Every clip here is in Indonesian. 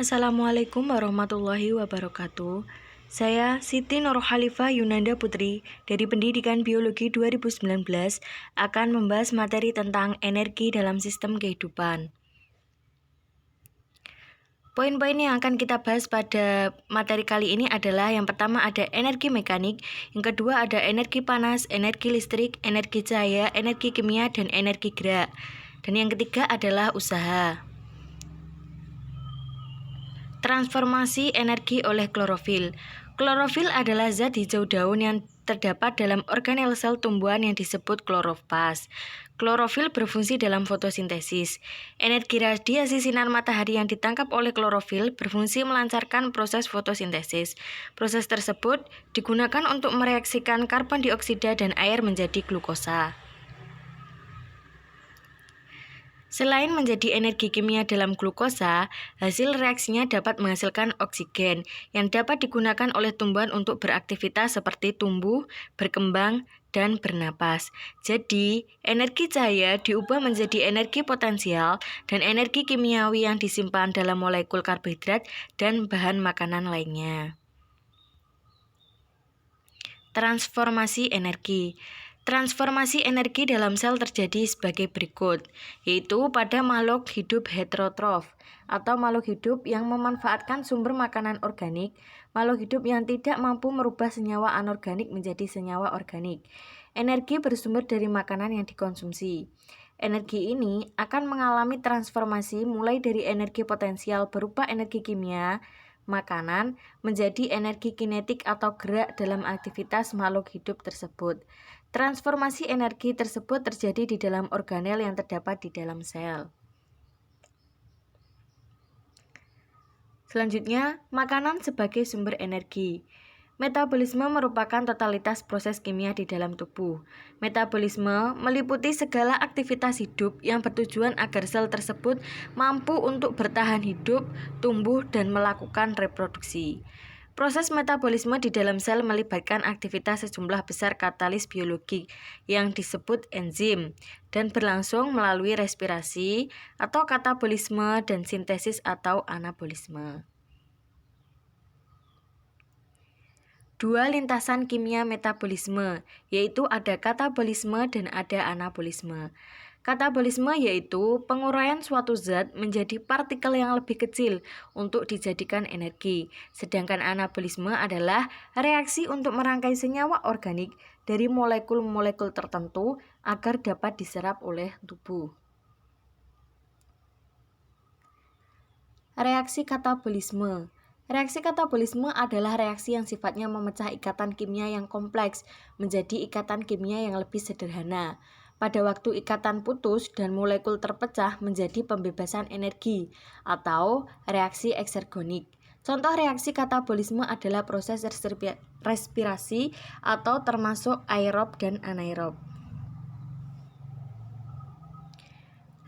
Assalamualaikum warahmatullahi wabarakatuh. Saya Siti Nurhalifah Yunanda Putri dari Pendidikan Biologi 2019 akan membahas materi tentang energi dalam sistem kehidupan. Poin-poin yang akan kita bahas pada materi kali ini adalah yang pertama ada energi mekanik, yang kedua ada energi panas, energi listrik, energi cahaya, energi kimia, dan energi gerak. Dan yang ketiga adalah usaha. Transformasi energi oleh klorofil. Klorofil adalah zat hijau daun yang terdapat dalam organel sel tumbuhan yang disebut klorofas. Klorofil berfungsi dalam fotosintesis. Energi radiasi sinar matahari yang ditangkap oleh klorofil berfungsi melancarkan proses fotosintesis. Proses tersebut digunakan untuk mereaksikan karbon dioksida dan air menjadi glukosa. Selain menjadi energi kimia dalam glukosa, hasil reaksinya dapat menghasilkan oksigen yang dapat digunakan oleh tumbuhan untuk beraktivitas seperti tumbuh, berkembang, dan bernapas. Jadi, energi cahaya diubah menjadi energi potensial dan energi kimiawi yang disimpan dalam molekul karbohidrat dan bahan makanan lainnya. Transformasi energi. Transformasi energi dalam sel terjadi sebagai berikut, yaitu pada makhluk hidup heterotrof atau makhluk hidup yang memanfaatkan sumber makanan organik, makhluk hidup yang tidak mampu merubah senyawa anorganik menjadi senyawa organik. Energi bersumber dari makanan yang dikonsumsi. Energi ini akan mengalami transformasi mulai dari energi potensial berupa energi kimia, makanan, menjadi energi kinetik atau gerak dalam aktivitas makhluk hidup tersebut. Transformasi energi tersebut terjadi di dalam organel yang terdapat di dalam sel. Selanjutnya, makanan sebagai sumber energi. Metabolisme merupakan totalitas proses kimia di dalam tubuh. Metabolisme meliputi segala aktivitas hidup yang bertujuan agar sel tersebut mampu untuk bertahan hidup, tumbuh, dan melakukan reproduksi. Proses metabolisme di dalam sel melibatkan aktivitas sejumlah besar katalis biologik yang disebut enzim dan berlangsung melalui respirasi atau katabolisme dan sintesis atau anabolisme. Dua lintasan kimia metabolisme, yaitu ada katabolisme dan ada anabolisme. Katabolisme yaitu penguraian suatu zat menjadi partikel yang lebih kecil untuk dijadikan energi, sedangkan anabolisme adalah reaksi untuk merangkai senyawa organik dari molekul-molekul tertentu agar dapat diserap oleh tubuh. Reaksi katabolisme. Reaksi katabolisme adalah reaksi yang sifatnya memecah ikatan kimia yang kompleks menjadi ikatan kimia yang lebih sederhana. Pada waktu ikatan putus dan molekul terpecah menjadi pembebasan energi atau reaksi eksergonik. Contoh reaksi katabolisme adalah proses respirasi atau termasuk aerob dan anaerob.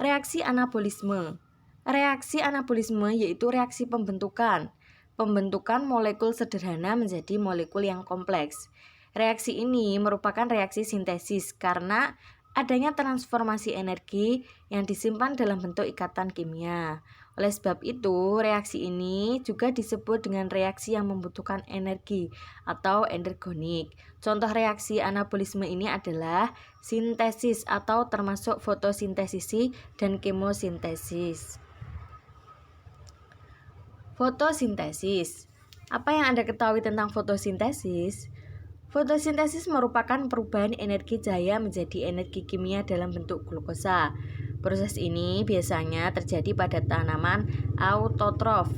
Reaksi anabolisme. Reaksi anabolisme yaitu reaksi pembentukan molekul sederhana menjadi molekul yang kompleks. Reaksi ini merupakan reaksi sintesis karena adanya transformasi energi yang disimpan dalam bentuk ikatan kimia. Oleh sebab itu, reaksi ini juga disebut dengan reaksi yang membutuhkan energi atau energonik. Contoh reaksi anabolisme ini adalah sintesis atau termasuk fotosintesis dan kemosintesis. Fotosintesis. Apa yang Anda ketahui tentang fotosintesis? Fotosintesis merupakan perubahan energi cahaya menjadi energi kimia dalam bentuk glukosa. Proses ini biasanya terjadi pada tanaman autotrof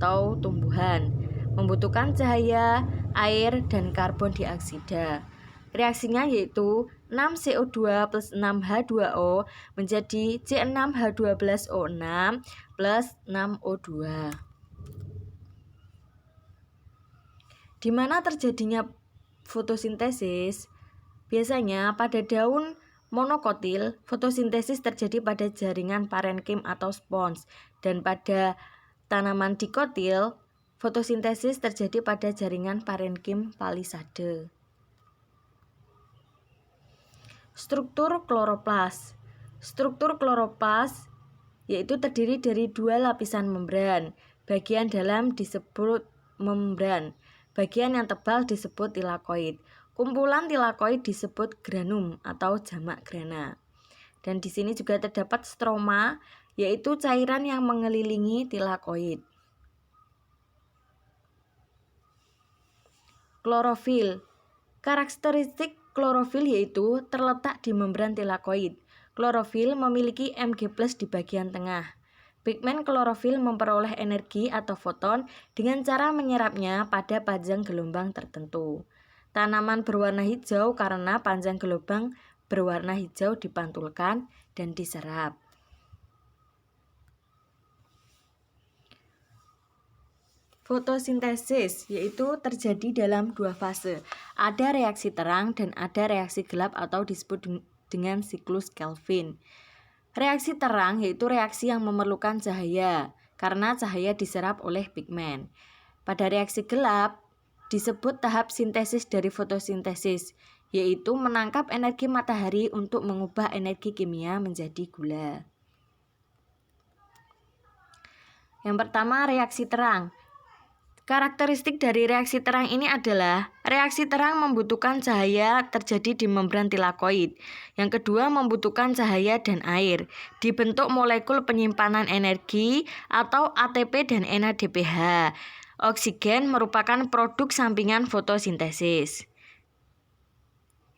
atau tumbuhan, membutuhkan cahaya, air, dan karbon dioksida. Reaksinya yaitu 6CO2 plus 6H2O menjadi C6H12O6 plus 6O2. Di mana terjadinya fotosintesis? Biasanya pada daun monokotil, fotosintesis terjadi pada jaringan parenkim atau spons, dan pada tanaman dikotil, fotosintesis terjadi pada jaringan parenkim palisade. Struktur kloroplas. Struktur kloroplas yaitu terdiri dari dua lapisan membran. Bagian dalam disebut membran. Bagian yang tebal disebut tilakoid. Kumpulan tilakoid disebut granum atau jamak grana. Dan di sini juga terdapat stroma, yaitu cairan yang mengelilingi tilakoid. Klorofil. Karakteristik klorofil yaitu terletak di membran tilakoid. Klorofil memiliki Mg+ di bagian tengah. Pigmen klorofil memperoleh energi atau foton dengan cara menyerapnya pada panjang gelombang tertentu. Tanaman berwarna hijau karena panjang gelombang berwarna hijau dipantulkan dan diserap. Fotosintesis yaitu terjadi dalam dua fase. Ada reaksi terang dan ada reaksi gelap atau disebut dengan siklus Kelvin. Reaksi terang yaitu reaksi yang memerlukan cahaya karena cahaya diserap oleh pigmen. Pada reaksi gelap disebut tahap sintesis dari fotosintesis, yaitu menangkap energi matahari untuk mengubah energi kimia menjadi gula. Yang pertama, reaksi terang. Karakteristik dari reaksi terang ini adalah reaksi terang membutuhkan cahaya terjadi di membran tilakoid. Yang kedua, membutuhkan cahaya dan air. Dibentuk molekul penyimpanan energi atau ATP dan NADPH. Oksigen merupakan produk sampingan fotosintesis.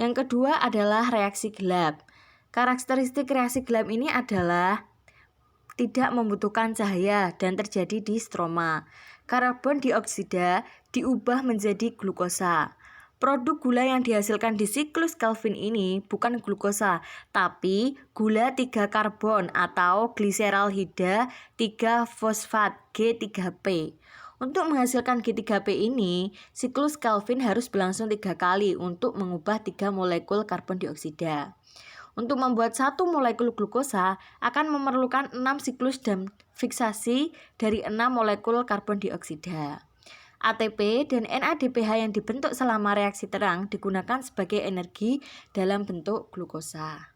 Yang kedua adalah reaksi gelap. Karakteristik reaksi gelap ini adalah tidak membutuhkan cahaya dan terjadi di stroma. Karbon dioksida diubah menjadi glukosa. Produk gula yang dihasilkan di siklus Kelvin ini bukan glukosa, tapi gula 3 karbon atau gliseraldehyda 3 fosfat G3P. Untuk menghasilkan G3P ini, siklus Kelvin harus berlangsung 3 kali untuk mengubah 3 molekul karbon dioksida. Untuk membuat satu molekul glukosa akan memerlukan 6 siklus dan fiksasi dari 6 molekul karbon dioksida. ATP dan NADPH yang dibentuk selama reaksi terang digunakan sebagai energi dalam bentuk glukosa.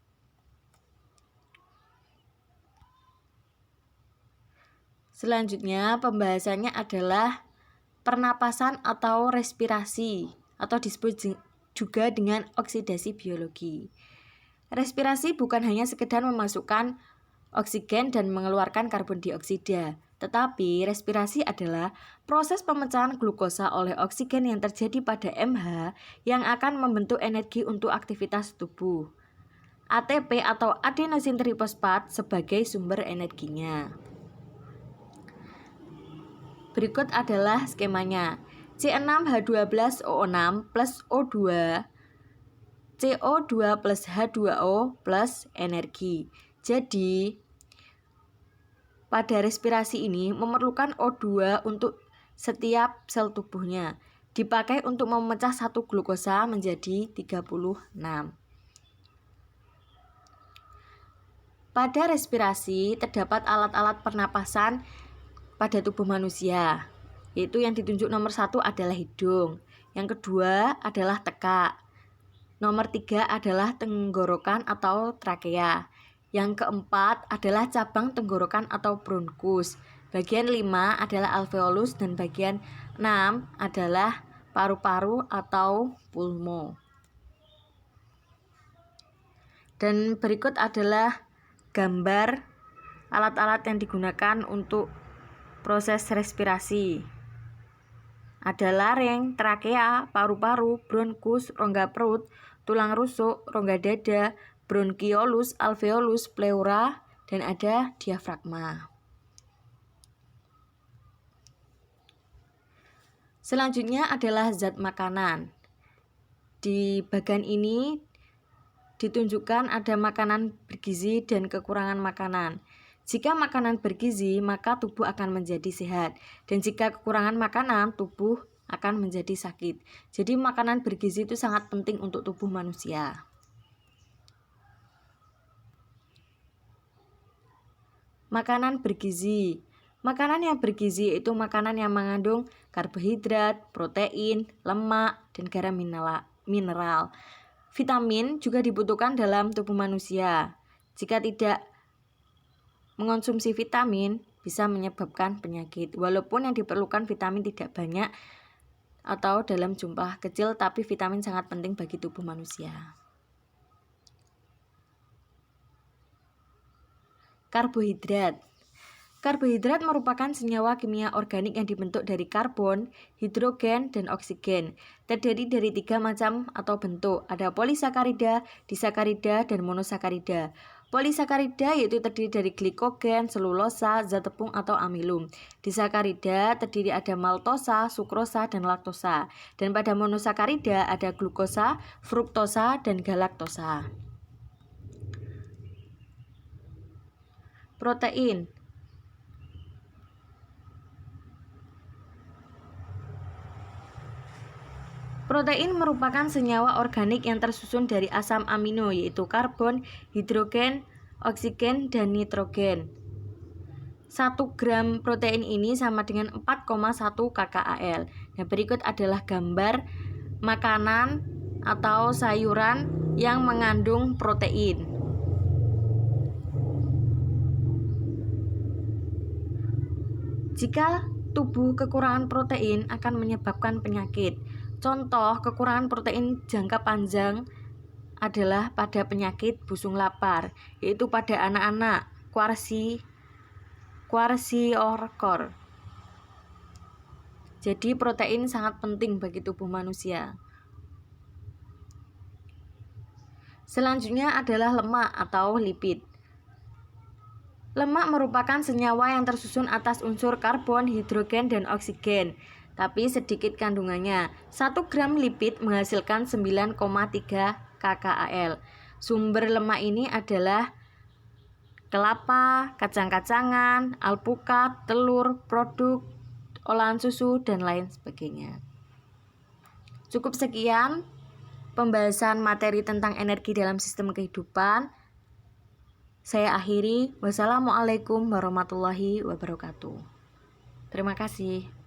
Selanjutnya pembahasannya adalah pernapasan atau respirasi atau disebut juga dengan oksidasi biologi. Respirasi bukan hanya sekedar memasukkan oksigen dan mengeluarkan karbon dioksida, tetapi respirasi adalah proses pemecahan glukosa oleh oksigen yang terjadi pada mH yang akan membentuk energi untuk aktivitas tubuh. ATP atau adenosin trifosfat sebagai sumber energinya. Berikut adalah skemanya. C6H12O6 plus O2 CO2 plus H2O plus energi. Jadi, pada respirasi ini memerlukan O2 untuk setiap sel tubuhnya. Dipakai untuk memecah satu glukosa menjadi 36. Pada respirasi terdapat alat-alat pernapasan pada tubuh manusia, yaitu yang ditunjuk nomor 1 adalah hidung, yang kedua adalah tekak, nomor 3 adalah tenggorokan atau trakea. Yang keempat adalah cabang tenggorokan atau bronkus. Bagian 5 adalah alveolus dan bagian 6 adalah paru-paru atau pulmo. Dan berikut adalah gambar alat-alat yang digunakan untuk proses respirasi. Ada lareng, trakea, paru-paru, bronkus, rongga perut, tulang rusuk, rongga dada, bronkiolus, alveolus, pleura, dan ada diafragma. Selanjutnya adalah zat makanan. Di bagian ini ditunjukkan ada makanan bergizi dan kekurangan makanan. Jika makanan bergizi, maka tubuh akan menjadi sehat. Dan jika kekurangan makanan, tubuh akan menjadi sakit. Jadi makanan bergizi itu sangat penting untuk tubuh manusia. Makanan bergizi. Makanan yang bergizi itu makanan yang mengandung karbohidrat, protein, lemak, dan garam mineral. Vitamin juga dibutuhkan dalam tubuh manusia. Jika tidak mengonsumsi vitamin, bisa menyebabkan penyakit. Walaupun yang diperlukan vitamin tidak banyak atau dalam jumlah kecil, tapi vitamin sangat penting bagi tubuh manusia. Karbohidrat. Karbohidrat merupakan senyawa kimia organik yang dibentuk dari karbon, hidrogen, dan oksigen. Terdiri dari 3 macam atau bentuk. Ada polisakarida, disakarida, dan monosakarida. Polisakarida yaitu terdiri dari glikogen, selulosa, zat tepung atau amilum. Disakarida terdiri ada maltosa, sukrosa, dan laktosa. Dan pada monosakarida ada glukosa, fruktosa, dan galaktosa. Protein. Protein merupakan senyawa organik yang tersusun dari asam amino, yaitu karbon, hidrogen, oksigen, dan nitrogen. 1 gram protein ini sama dengan 4,1 kcal. Nah, berikut adalah gambar makanan atau sayuran yang mengandung protein. Jika tubuh kekurangan protein akan menyebabkan penyakit. Contoh kekurangan protein jangka panjang adalah pada penyakit busung lapar, yaitu pada anak-anak, kwashiorkor. Jadi protein sangat penting bagi tubuh manusia. Selanjutnya adalah lemak atau lipid. Lemak merupakan senyawa yang tersusun atas unsur karbon, hidrogen, dan oksigen, tapi sedikit kandungannya. 1 gram lipid menghasilkan 9,3 kcal. Sumber lemak ini adalah kelapa, kacang-kacangan, alpukat, telur, produk olahan susu, dan lain sebagainya. Cukup sekian pembahasan materi tentang energi dalam sistem kehidupan. Saya akhiri. Wassalamualaikum warahmatullahi wabarakatuh. Terima kasih.